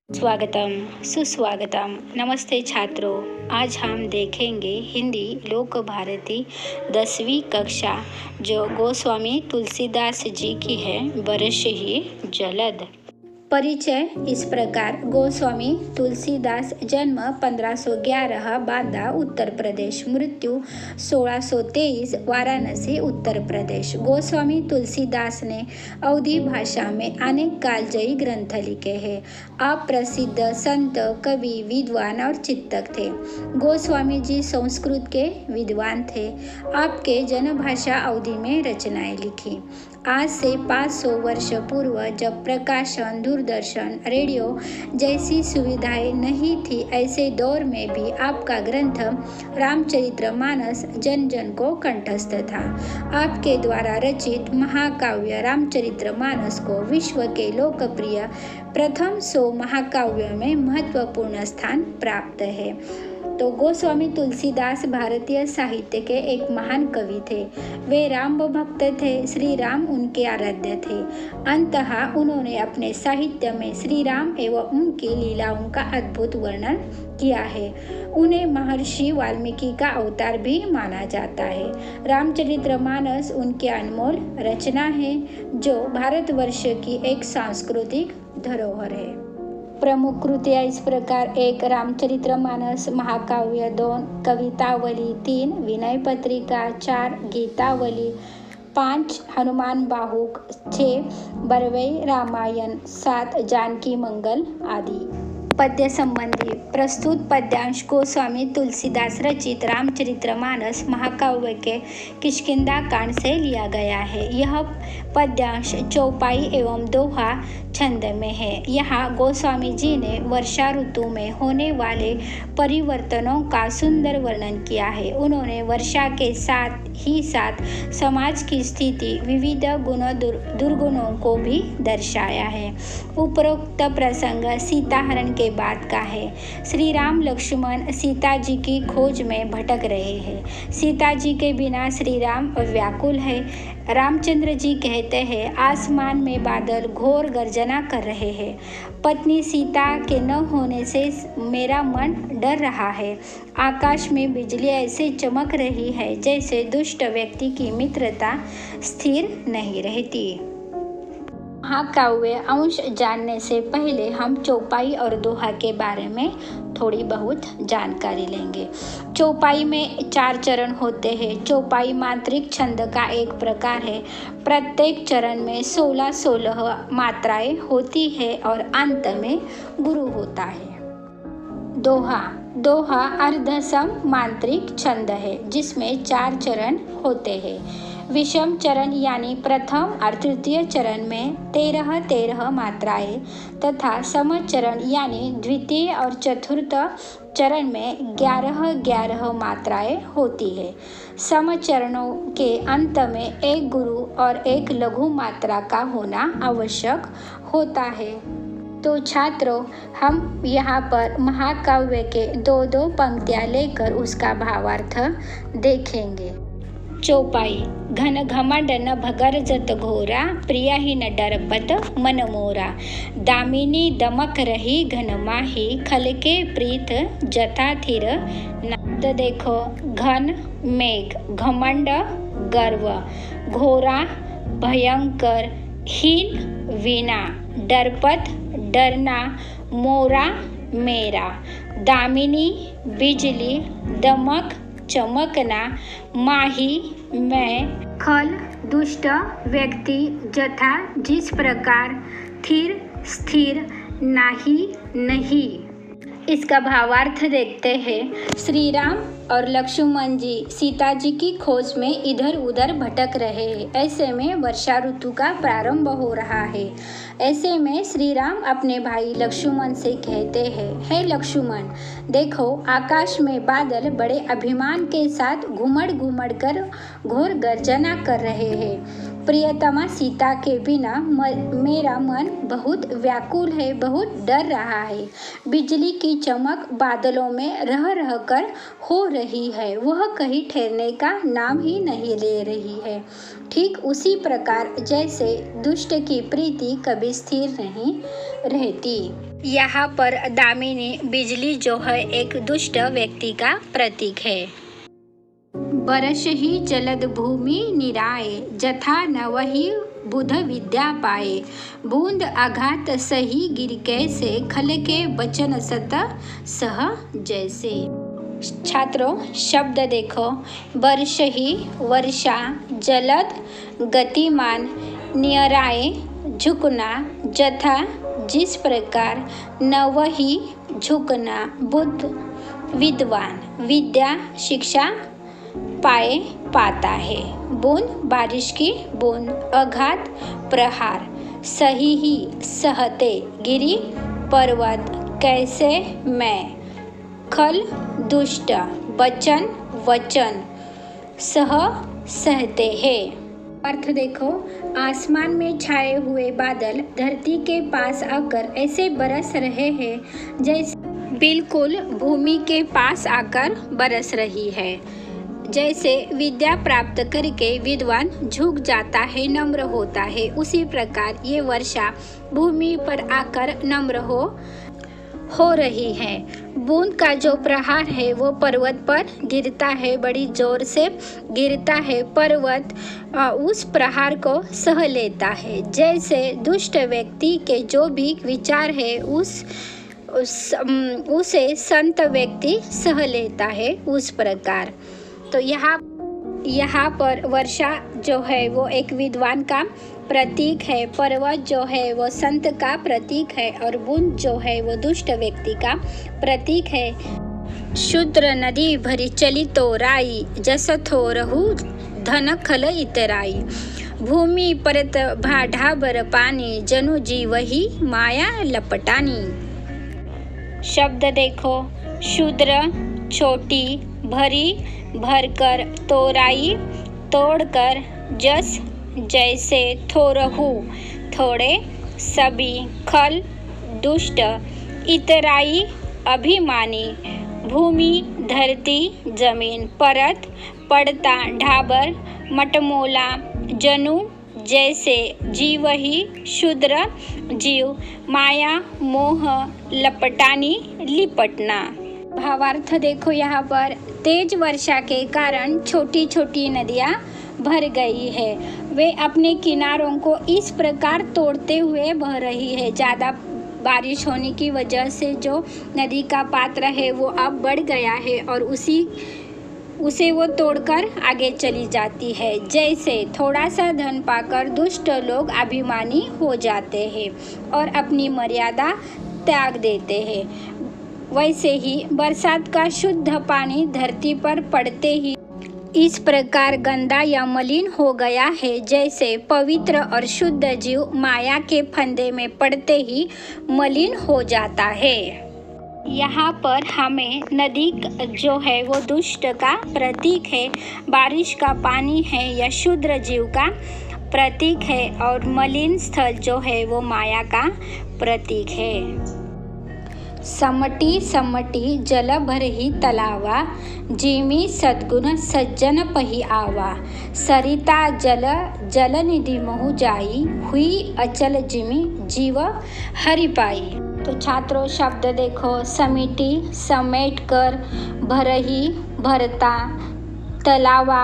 स्वागतम, सुस्वागतम, नमस्ते छात्रों। आज हम देखेंगे हिंदी लोक भारती 10वीं कक्षा जो गोस्वामी तुलसीदास जी की है। वर्ष ही जलद। परिचय इस प्रकार। गोस्वामी तुलसीदास, जन्म 1511, बांदा उत्तर प्रदेश, मृत्यु 1623, वाराणसी उत्तर प्रदेश। गोस्वामी तुलसीदास ने अवधी भाषा में अनेक कालजयी ग्रंथ लिखे हैं। आप प्रसिद्ध संत, कवि, विद्वान और चिंतक थे। गोस्वामी जी संस्कृत के विद्वान थे। आपके जनभाषा अवधी में रचनाएं लिखी। आज से 500 वर्ष पूर्व, जब प्रकाशन, दूरदर्शन, रेडियो जैसी सुविधाएं नहीं थी, ऐसे दौर में भी आपका ग्रंथ रामचरितमानस जन जन को कंठस्थ था। आपके द्वारा रचित महाकाव्य रामचरितमानस को विश्व के लोकप्रिय प्रथम 100 महाकाव्यों में महत्वपूर्ण स्थान प्राप्त है। तो गोस्वामी तुलसीदास भारतीय साहित्य के एक महान कवि थे। वे राम भक्त थे। श्री राम उनके आराध्य थे। अंततः उन्होंने अपने साहित्य में श्री राम एवं उनकी लीलाओं का अद्भुत वर्णन किया है। उन्हें महर्षि वाल्मीकि का अवतार भी माना जाता है। रामचरितमानस उनकी अनमोल रचना है, जो भारतवर्ष की एक सांस्कृतिक धरोहर है। प्रमुख कृतियाँ इस प्रकार: 1 रामचरितमानस महाकाव्य, 2 कवितावली, 3 विनय पत्रिका, 4 गीतावली, 5 हनुमान बाहुक, 6 बरवई रामायण, 7 जानकी मंगल आदि। पद्य संबंधी प्रस्तुत पद्यांश गोस्वामी तुलसीदास रचित रामचरितमानस महाकाव्य के किष्किंधा कांड से लिया गया है। यह पद्यांश चौपाई एवं दोहा छंद में है। यहाँ गोस्वामी जी ने वर्षा ऋतु में होने वाले परिवर्तनों का सुंदर वर्णन किया है। उन्होंने वर्षा के साथ ही साथ समाज की स्थिति, विविध गुण दुर्गुणों को भी दर्शाया है। उपरोक्त प्रसंग सीताहरण के बाद का है। श्री राम लक्ष्मण सीता जी की खोज में भटक रहे हैं। सीता जी के बिना श्री राम व्याकुल है। रामचंद्र जी कहते हैं, आसमान में बादल घोर गर्जना कर रहे हैं। पत्नी सीता के न होने से मेरा मन डर रहा है। आकाश में बिजली ऐसे चमक रही है जैसे दुष्ट व्यक्ति की मित्रता स्थिर नहीं रहती। महाकाव्य अंश जानने से पहले हम चौपाई और दोहा के बारे में थोड़ी बहुत जानकारी लेंगे। चौपाई में 4 चरण होते हैं। चौपाई मात्रिक छंद का एक प्रकार है। प्रत्येक चरण में 16-16 मात्राएं होती है और अंत में गुरु होता है। दोहा अर्धसम मात्रिक छंद है, जिसमें 4 चरण होते हैं। विषम चरण यानी प्रथम और तृतीय चरण में 13-13 मात्राएं तथा समचरण यानी द्वितीय और चतुर्थ चरण में 11-11 मात्राएं होती है। समचरणों के अंत में एक गुरु और एक लघु मात्रा का होना आवश्यक होता है। तो छात्रों, हम यहाँ पर महाकाव्य के 2-2 पंक्तियाँ लेकर उसका भावार्थ देखेंगे। चौपाई: घन घमंड न भगर्जत घोरा, प्रिया ही न डरपत मन मोरा। दामिनी दमक रही घन माही, खलके प्रीत जथा थिर ना। तो देखो, घन मेघ, घमंड गर्व, घोरा भयंकर, हीन वीणा, डरपत डरना, मोरा मेरा, दामिनी बिजली, दमक चमकना, माही मैं, खल दुष्ट व्यक्ति, जथा जिस प्रकार, थिर स्थिर, नाही नहीं। इसका भावार्थ देखते हैं। श्री राम और लक्ष्मण जी सीता जी की खोज में इधर उधर भटक रहे हैं। ऐसे में वर्षा ऋतु का प्रारंभ हो रहा है। ऐसे में श्री राम अपने भाई लक्ष्मण से कहते हैं, हे लक्ष्मण, देखो आकाश में बादल बड़े अभिमान के साथ घुमड़ घुमड़ कर घोर गर्जना कर रहे हैं। प्रियतमा सीता के बिना मेरा मन बहुत व्याकुल है, बहुत डर रहा है। बिजली की चमक बादलों में रह रह कर हो रही है, वह कहीं ठहरने का नाम ही नहीं ले रही है। ठीक उसी प्रकार जैसे दुष्ट की प्रीति कभी स्थिर नहीं रहती। यहाँ पर दामिनी बिजली जो है एक दुष्ट व्यक्ति का प्रतीक है। बरस ही जलद भूमि निराए, जथा नवहि बुध विद्या पाए, बूंद आघात सही गिर कैसे, खल के बचन सत सह जैसे। छात्रों, शब्द देखो। वर्ष ही वर्षा, जलद गतिमान, निराए झुकना, जथा जिस प्रकार, नवहि झुकना, बुद्ध विद्वान, विद्या शिक्षा पाए पाता है, बूंद बारिश की बूंद, आघात प्रहार, सही ही सहते, गिरी पर्वत, कैसे मैं, खल दुष्ट, बचन वचन, सह सहते हैं। अर्थ देखो। आसमान में छाए हुए बादल धरती के पास आकर ऐसे बरस रहे हैं जैसे बिल्कुल भूमि के पास आकर बरस रही है। जैसे विद्या प्राप्त करके विद्वान झुक जाता है, नम्र होता है, उसी प्रकार ये वर्षा भूमि पर आकर नम्र हो रही है। बूंद का जो प्रहार है वो पर्वत पर गिरता है, बड़ी जोर से गिरता है। पर्वत उस प्रहार को सह लेता है। जैसे दुष्ट व्यक्ति के जो भी विचार है उसे संत व्यक्ति सह लेता है, उस प्रकार। तो यहाँ पर वर्षा जो है वो एक विद्वान का प्रतीक है, पर्वत जो है वो संत का प्रतीक है, और बूंद जो है वो दुष्ट व्यक्ति का प्रतीक है। शुद्र नदी भरी चली तो राई, जस थोरहु धन खल इतराई, भूमि परत ढाबर पानी, जनु जीवहि माया लपटानी। शब्द देखो। शूद्र छोटी, भरी भरकर, तोराई तोड़कर, जस जैसे, थोरहु थोड़े, सभी, खल दुष्ट, इतराई अभिमानी, भूमि धरती जमीन, परत पड़ता, ढाबर मटमोला, जनु जैसे, जीवहि शूद्र जीव, माया मोह, लपटानी लिपटना। भावार्थ देखो। यहाँ पर तेज वर्षा के कारण छोटी छोटी नदियाँ भर गई है। वे अपने किनारों को इस प्रकार तोड़ते हुए बह रही है। ज़्यादा बारिश होने की वजह से जो नदी का पात्र है वो अब बढ़ गया है और उसे वो तोड़कर आगे चली जाती है। जैसे थोड़ा सा धन पाकर दुष्ट लोग अभिमानी हो जाते हैं और अपनी मर्यादा त्याग देते हैं, वैसे ही बरसात का शुद्ध पानी धरती पर पड़ते ही इस प्रकार गंदा या मलिन हो गया है। जैसे पवित्र और शुद्ध जीव माया के फंदे में पड़ते ही मलिन हो जाता है। यहाँ पर हमें नदी जो है वो दुष्ट का प्रतीक है, बारिश का पानी है या शुद्र जीव का प्रतीक है, और मलिन स्थल जो है वो माया का प्रतीक है। समटी समटी जल भरहि तलावा, जिमि सद्गुण सज्जन पहि आवा, सरिता जल निधि महु जाई, हुई अचल जिमि जीव हरि पाई। तो छात्रों, शब्द देखो। समिति समेट कर, भरही भरता, तलावा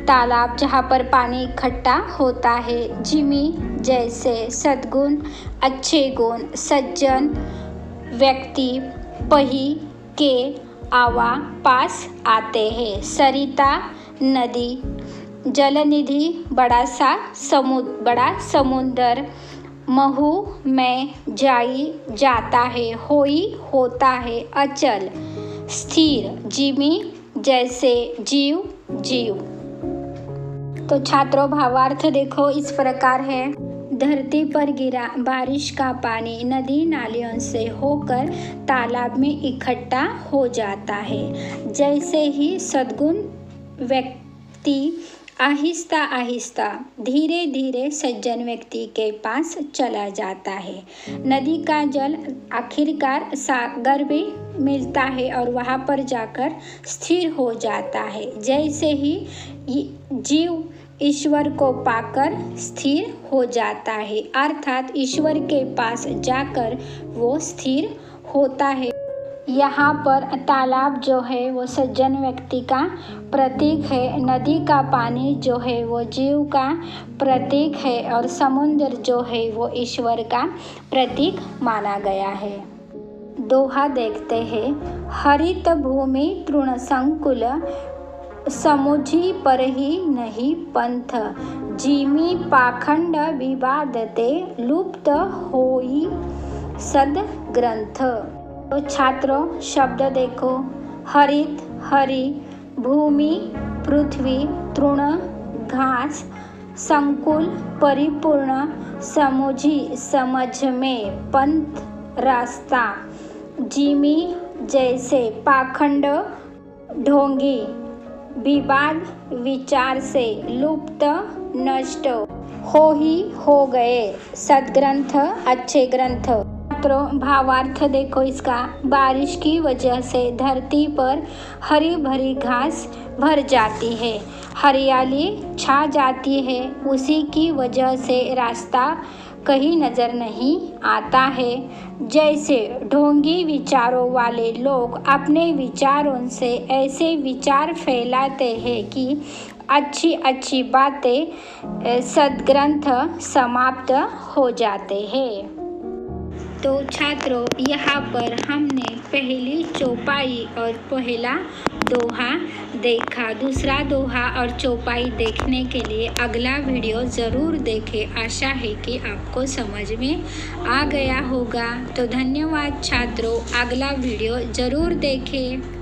तालाब जहाँ पर पानी इकट्ठा होता है, जिमि जैसे, सद्गुण अच्छे गुण, सज्जन व्यक्ति, पही के आवा पास आते हैं, सरिता नदी, जलनिधि बड़ा समुद्र, महु में जाई जाता है, होई होता है, अचल स्थिर, जिमि जैसे, जीव। तो छात्रों, भावार्थ देखो इस प्रकार है। धरती पर गिरा बारिश का पानी नदी नालियों से होकर तालाब में इकट्ठा हो जाता है। जैसे ही सद्गुण व्यक्ति आहिस्ता आहिस्ता धीरे धीरे सज्जन व्यक्ति के पास चला जाता है, नदी का जल आखिरकार सागर में मिलता है और वहाँ पर जाकर स्थिर हो जाता है। जैसे ही जीव ईश्वर को पाकर स्थिर हो जाता है, अर्थात ईश्वर के पास जाकर वो स्थिर होता है। यहाँ पर तालाब जो है वो सज्जन व्यक्ति का प्रतीक है, नदी का पानी जो है वो जीव का प्रतीक है और समुद्र जो है वो ईश्वर का प्रतीक माना गया है। दोहा देखते हैं। हरित भूमि तृण संकुल, समुझी पर ही नहीं पंथ, जिमी पाखंड विवादते, लुप्त होई सद ग्रंथ। तो छात्रों शब्द देखो। हरित हरि, भूमि पृथ्वी, तृण घास, संकुल परिपूर्ण, समुझी समझ में, पंथ रास्ता, जिमी जैसे, पाखंड ढोंगी, विवाद विचार से, लुप्त नष्ट, हो गए, सदग्रंथ अच्छे ग्रंथ। भावार्थ देखो इसका। बारिश की वजह से धरती पर हरी भरी घास भर जाती है, हरियाली छा जाती है, उसी की वजह से रास्ता कहीं नजर नहीं आता है। जैसे ढोंगी विचारों वाले लोग अपने विचारों से ऐसे विचार फैलाते हैं कि अच्छी अच्छी बातें सदग्रंथ समाप्त हो जाते हैं। तो छात्रों यहाँ पर हमने पहली चौपाई और पहला दोहा देखा। दूसरा दोहा और चौपाई देखने के लिए अगला वीडियो ज़रूर देखें। आशा है कि आपको समझ में आ गया होगा। तो धन्यवाद छात्रों, अगला वीडियो ज़रूर देखें।